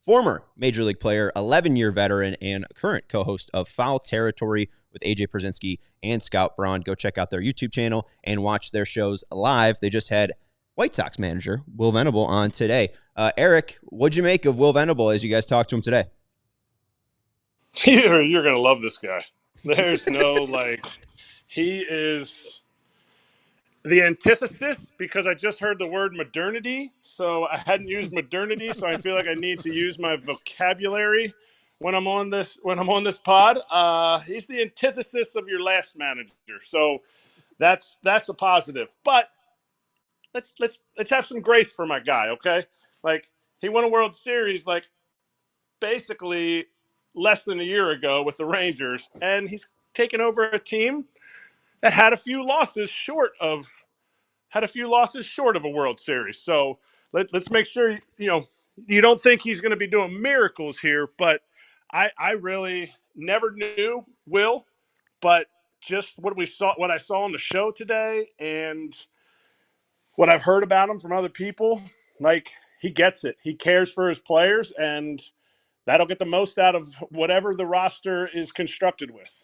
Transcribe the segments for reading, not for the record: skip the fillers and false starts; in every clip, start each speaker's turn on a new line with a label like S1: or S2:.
S1: former Major League player, 11-year veteran, and current co-host of Foul Territory with AJ Przinsky and Scout Braun. Go check out their YouTube channel and watch their shows live. They just had White Sox manager Will Venable on today. Erik, what'd you make of Will Venable as you guys talked to him today?
S2: You're going to love this guy. There's no, he is the antithesis because I just heard the word modernity. So I hadn't used modernity. So I feel like I need to use my vocabulary when I'm on this pod. He's the antithesis of your last manager. So that's a positive. But let's have some grace for my guy, okay? Like, he won a World Series, basically less than a year ago with the Rangers, and he's taken over a team that had a few losses short of a World Series. So let's make sure you don't think he's going to be doing miracles here, but I really never knew Will, but just what I saw on the show today and what I've heard about him from other people, he gets it. He cares for his players, and that'll get the most out of whatever the roster is constructed with.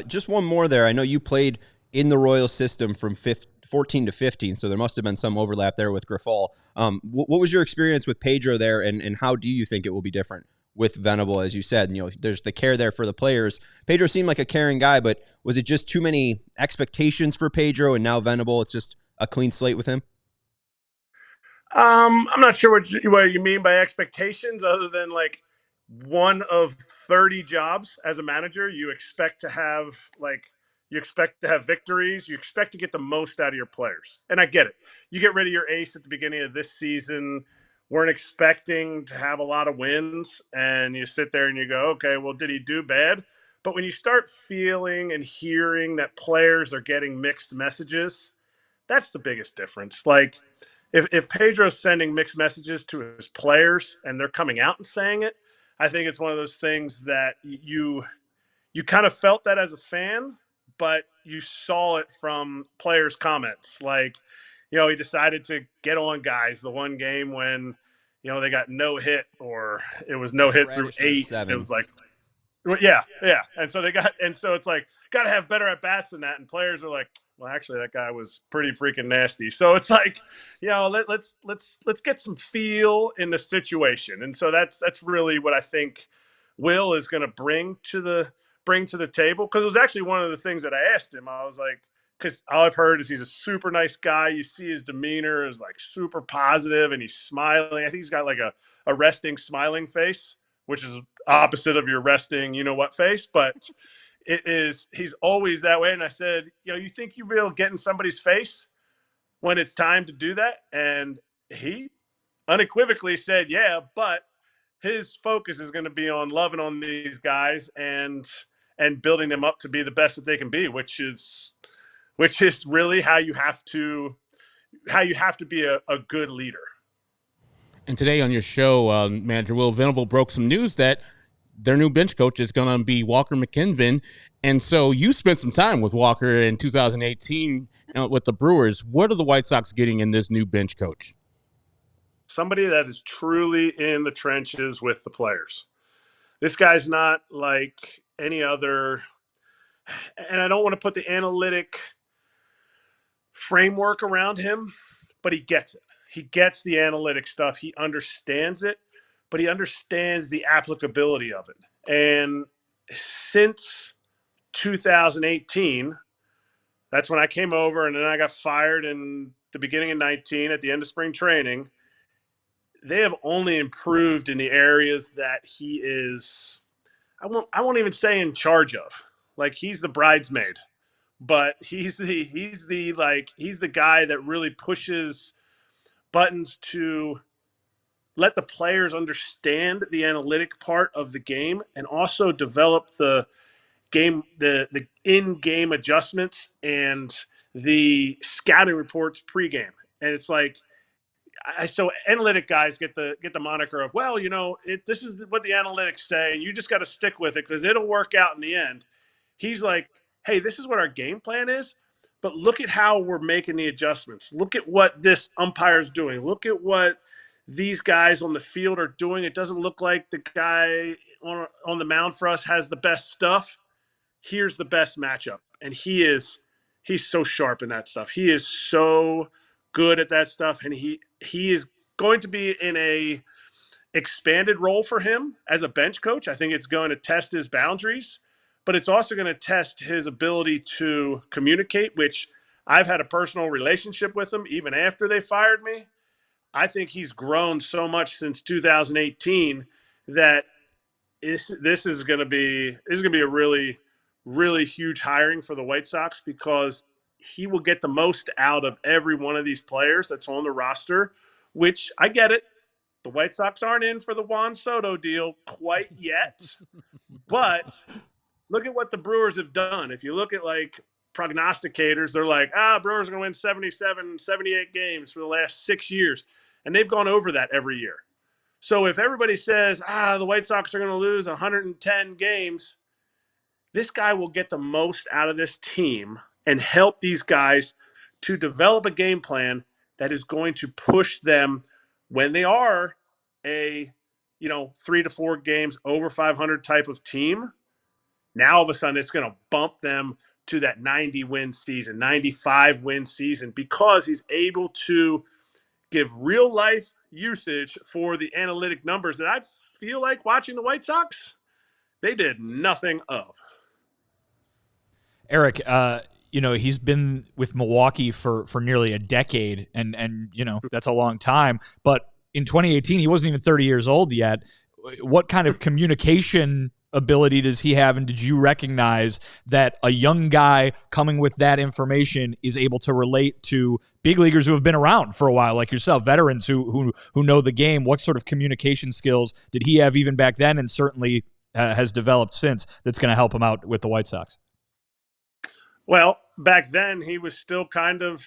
S1: Just one more there. I know you played in the Royal system from 14 to 15, so there must have been some overlap there with Grifol. What was your experience with Pedro there, and how do you think it will be different with Venable? As you said, there's the care there for the players. Pedro seemed like a caring guy, but was it just too many expectations for Pedro, and now Venable, it's just a clean slate with him?
S2: I'm not sure what you mean by expectations, other than one of 30 jobs as a manager. You expect to have victories. You expect to get the most out of your players. And I get it. You get rid of your ace at the beginning of this season. Weren't expecting to have a lot of wins. And you sit there and you go, okay, well, did he do bad? But when you start feeling and hearing that players are getting mixed messages, that's the biggest difference. If Pedro's sending mixed messages to his players and they're coming out and saying it, I think it's one of those things that you kind of felt that as a fan, but you saw it from players' comments. He decided to get on guys the one game when, they got no hit, or it was no hit through 8. It was yeah. And so it's got to have better at bats than that. And players are like, well, actually, that guy was pretty freaking nasty. So it's let's get some feel in the situation. And so that's really what I think Will is going to bring to the table. Because it was actually one of the things that I asked him. I was like, because all I've heard is he's a super nice guy. You see his demeanor is super positive, and he's smiling. I think he's got a resting, smiling face, which is opposite of your resting, what face, but he's always that way. And I said, you think you'll be able to get in somebody's face when it's time to do that? And he unequivocally said, yeah, but his focus is going to be on loving on these guys and building them up to be the best that they can be, which is really how you have to be a good leader.
S3: And today on your show, Manager Will, Venable broke some news that their new bench coach is going to be Walker McKinven. And so you spent some time with Walker in 2018 with the Brewers. What are the White Sox getting in this new bench coach?
S2: Somebody that is truly in the trenches with the players. This guy's not like any other, and I don't want to put the analytic framework around him, but he gets it. He gets the analytic stuff. He understands it, but he understands the applicability of it. And since 2018, that's when I came over, and then I got fired in the beginning of 19 at the end of spring training. They have only improved in the areas that he is, I won't even say in charge of. He's the bridesmaid, but he's the guy that really pushes buttons to let the players understand the analytic part of the game, and also develop the game, the in-game adjustments and the scouting reports pregame. And it's so analytic guys get the moniker of, well, this is what the analytics say, and you just got to stick with it because it'll work out in the end. He's like, hey, this is what our game plan is, but look at how we're making the adjustments. Look at what this umpire is doing. Look at what these guys on the field are doing. It doesn't look like the guy on the mound for us has the best stuff. Here's the best matchup. And he's so sharp in that stuff. He is so good at that stuff. And he is going to be in a expanded role for him as a bench coach. I think it's going to test his boundaries, but it's also going to test his ability to communicate, which I've had a personal relationship with him even after they fired me. I think he's grown so much since 2018 that this is going to be a really, really huge hiring for the White Sox, because he will get the most out of every one of these players that's on the roster, which I get it. The White Sox aren't in for the Juan Soto deal quite yet, but look at what the Brewers have done. If you look at like prognosticators, they're like, Brewers are going to win 77, 78 games for the last 6 years. And they've gone over that every year. So if everybody says, the White Sox are going to lose 110 games, this guy will get the most out of this team and help these guys to develop a game plan that is going to push them when they are a 3 to 4 games over 500 type of team. Now all of a sudden it's going to bump them to that 90 win season, 95 win season, because he's able to give real life usage for the analytic numbers that I feel like watching the White Sox, they did nothing of.
S4: Erik, he's been with Milwaukee for nearly a decade, and that's a long time. But in 2018, he wasn't even 30 years old yet. What kind of communication ability does he have, and did you recognize that a young guy coming with that information is able to relate to big leaguers who have been around for a while, like yourself, veterans who know the game? What sort of communication skills did he have even back then, and certainly has developed since, that's going to help him out with the White Sox?
S2: Well, back then he was still kind of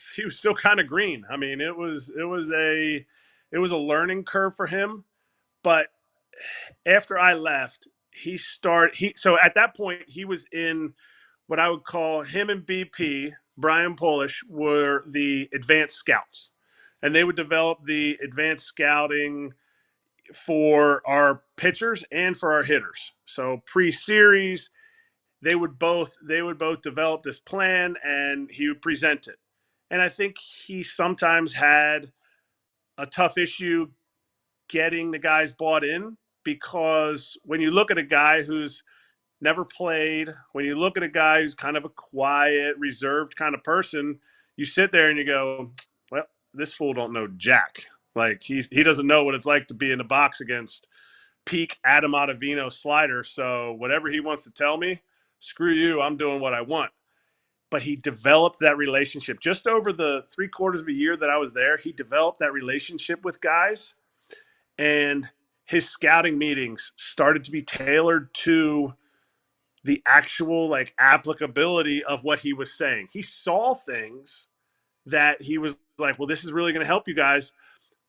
S2: green. I mean, it was a learning curve for him. But after I left, so at that point he was in what I would call, him and BP, Brian Polish, were the advanced scouts. And they would develop the advanced scouting for our pitchers and for our hitters. So pre-series, they would both develop this plan and he would present it. And I think he sometimes had a tough issue getting the guys bought in, because when you look at a guy who's never played, when you look at a guy who's kind of a quiet, reserved kind of person, you sit there and you go, well, this fool don't know jack. Like he doesn't know what it's like to be in the box against peak Adam Ottavino slider. So whatever he wants to tell me, screw you, I'm doing what I want. But he developed that relationship just over the 3/4 of a year that I was there. He developed that relationship with guys, and his scouting meetings started to be tailored to the actual like applicability of what he was saying. He saw things that he was like, well, this is really going to help you guys,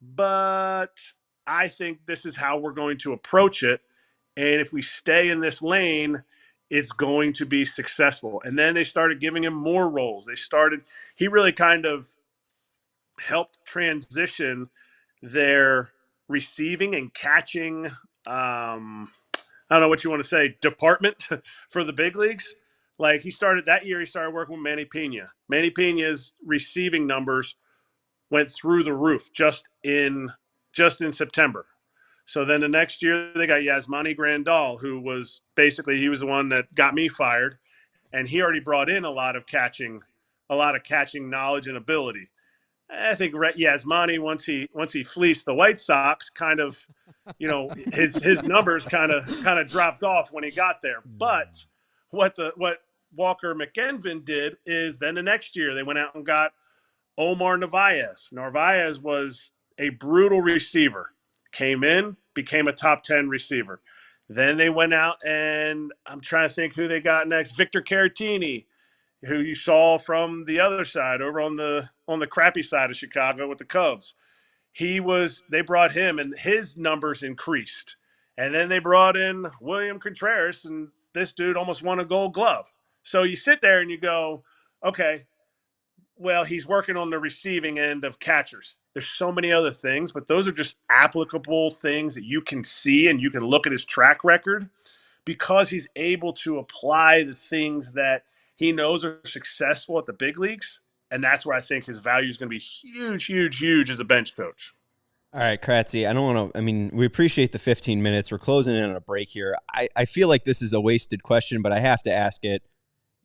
S2: but I think this is how we're going to approach it. And if we stay in this lane, it's going to be successful. And then they started giving him more roles. He really kind of helped transition their receiving and catching, I don't know what you want to say, department for the big leagues. Like he started working with Manny Pena. Manny Pena's receiving numbers went through the roof just in September. So then the next year they got Yasmani Grandal, who was he was the one that got me fired, and he already brought in a lot of catching knowledge and ability. I think Yasmani, once he fleeced the White Sox, kind of, his numbers kind of dropped off when he got there. But what Walker McKinven did is then the next year they went out and got Omar Narvaez. Narvaez was a brutal receiver. Came in, became a top 10 receiver. Then they went out and I'm trying to think who they got next. Victor Caratini, who you saw from the other side over on the crappy side of Chicago with the Cubs. They brought him and his numbers increased. And then they brought in William Contreras, and this dude almost won a Gold Glove. So you sit there and you go, okay, Well, he's working on the receiving end of catchers. There's so many other things, but those are just applicable things that you can see, and you can look at his track record because he's able to apply the things that he knows are successful at the big leagues. And that's where I think his value is going to be huge, huge, huge as a bench coach.
S1: All right, Kratzy, I don't want to, I mean, we appreciate the 15 minutes. We're closing in on a break here. I feel like this is a wasted question, but I have to ask it.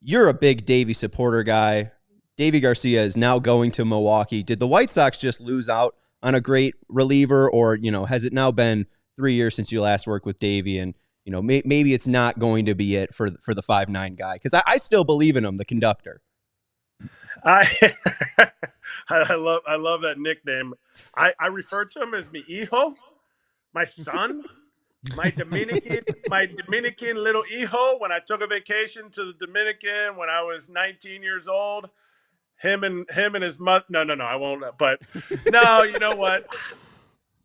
S1: You're a big Davey supporter guy. Davey Garcia is now going to Milwaukee. Did the White Sox just lose out on a great reliever, or, has it now been 3 years since you last worked with Davey, and, maybe it's not going to be it for the 5'9" guy? Because I still believe in him, the conductor.
S2: I love that nickname. I refer to him as mi hijo, my son, my Dominican little hijo. When I took a vacation to the Dominican when I was 19 years old, him and his mother. No, I won't. But no, you know what?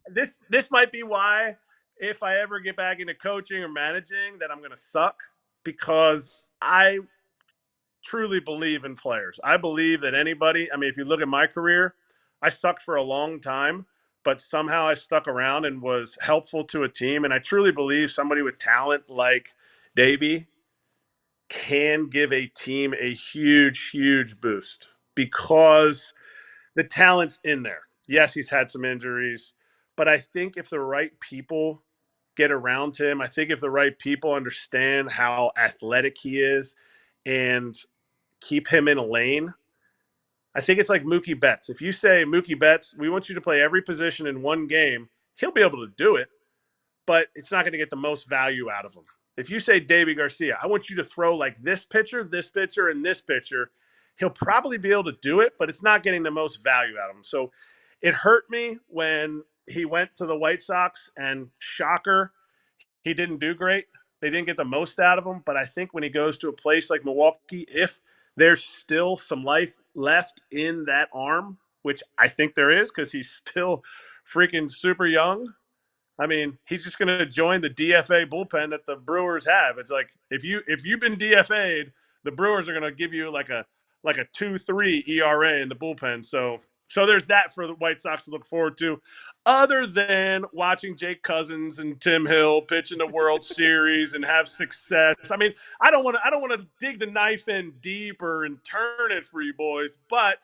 S2: This might be why, if I ever get back into coaching or managing, that I'm going to suck, because I truly believe in players. I believe that anybody, if you look at my career, I sucked for a long time, but somehow I stuck around and was helpful to a team. And I truly believe somebody with talent like Davey can give a team a huge, huge boost because the talent's in there. Yes, he's had some injuries, but I think if the right people get around him, I think if the right people understand how athletic he is and keep him in a lane, I think it's like Mookie Betts. If you say, Mookie Betts, we want you to play every position in one game, he'll be able to do it, but it's not going to get the most value out of him. If you say, Davey Garcia, I want you to throw like this pitcher, and this pitcher, he'll probably be able to do it, but it's not getting the most value out of him. So it hurt me when he went to the White Sox, and shocker, he didn't do great. They didn't get the most out of him. But I think when he goes to a place like Milwaukee, if there's still some life left in that arm, which I think there is because he's still freaking super young, he's just going to join the DFA bullpen that the Brewers have. It's like if you've been DFA'd, the Brewers are going to give you like a 2.3 ERA in the bullpen. So there's that for the White Sox to look forward to, other than watching Jake Cousins and Tim Hill pitch in the World Series and have success. I don't want to dig the knife in deeper and turn it for you boys, but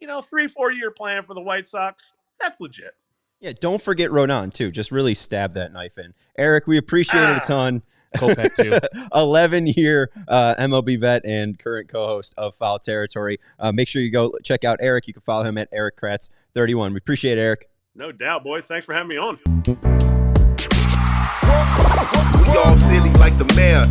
S2: 3-4 year plan for the White Sox, that's legit.
S1: Yeah, don't forget Rodon, too. Just really stab that knife in. Eric, we appreciate it a ton.
S3: Kopech, too.
S1: 11-year MLB vet and current co-host of Foul Territory. Make sure you go check out Eric. You can follow him at Erik Kratz 31. We appreciate it, Eric.
S2: No doubt, boys. Thanks for having me on.
S5: We all silly like the mayor.